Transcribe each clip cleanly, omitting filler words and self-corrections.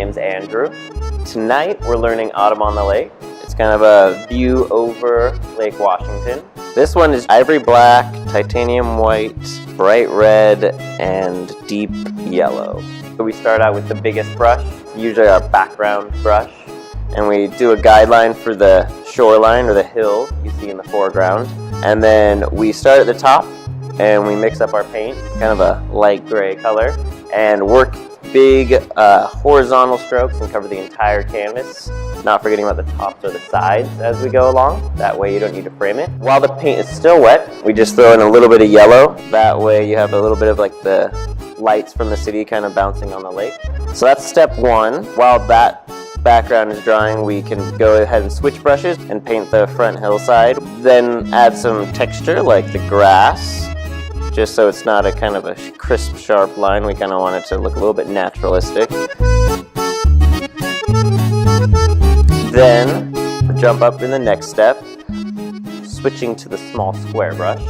name's Andrew. Tonight we're learning Autumn on the Lake. It's kind of a view over Lake Washington. This one is ivory black, titanium white, bright red, and deep yellow. So we start out with the biggest brush, usually our background brush, and we do a guideline for the shoreline or the hill you see in the foreground. And then we start at the top and we mix up our paint, kind of a light gray color, and work big horizontal strokes and cover the entire canvas, not forgetting about the tops or the sides as we go along. That way you don't need to frame it. While the paint is still wet, we just throw in a little bit of yellow. That way you have a little bit of like the lights from the city kind of bouncing on the lake. So that's step one. While that background is drying, we can go ahead and switch brushes and paint the front hillside. Then add some texture like the grass, just so it's not a kind of a crisp, sharp line. We kind of want it to look a little bit naturalistic. Then jump up in the next step, switching to the small square brush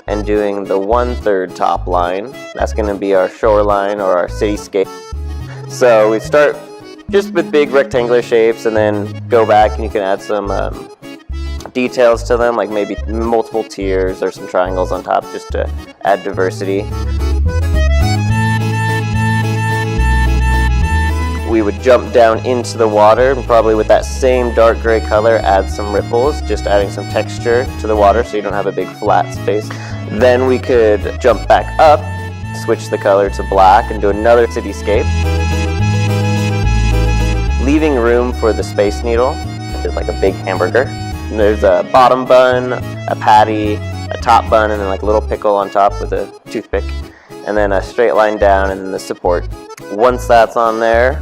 and doing the 1/3 top line. That's going to be our shoreline or our cityscape. So we start just with big rectangular shapes and then go back and you can add some details to them, like maybe multiple tiers or some triangles on top just to add diversity. We would jump down into the water and probably with that same dark gray color add some ripples, just adding some texture to the water so you don't have a big flat space. Then we could jump back up, switch the color to black and do another cityscape, leaving room for the Space Needle, which is like a big hamburger. And there's a bottom bun, a patty, a top bun, and then like a little pickle on top with a toothpick, and then a straight line down and then the support. Once that's on there,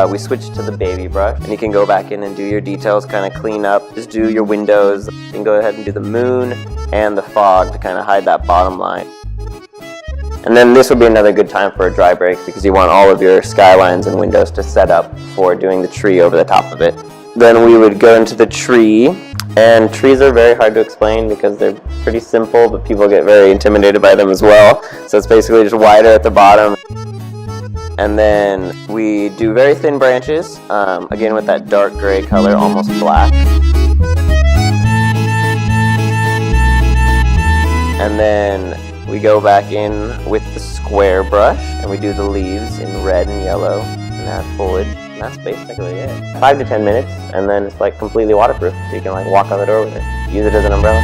we switch to the baby brush, and you can go back in and do your details, kind of clean up, just do your windows. You can go ahead and do the moon and the fog to kind of hide that bottom line. And then this would be another good time for a dry break because you want all of your skylines and windows to set up for doing the tree over the top of it. Then we would go into the tree, and trees are very hard to explain because they're pretty simple, but people get very intimidated by them as well. So it's basically just wider at the bottom. And then we do very thin branches, again with that dark gray color, almost black. And then we go back in with the square brush and we do the leaves in red and yellow and add foliage. And that's basically it. 5 to 10 minutes and then it's like completely waterproof, so you can like walk out the door with it. Use it as an umbrella.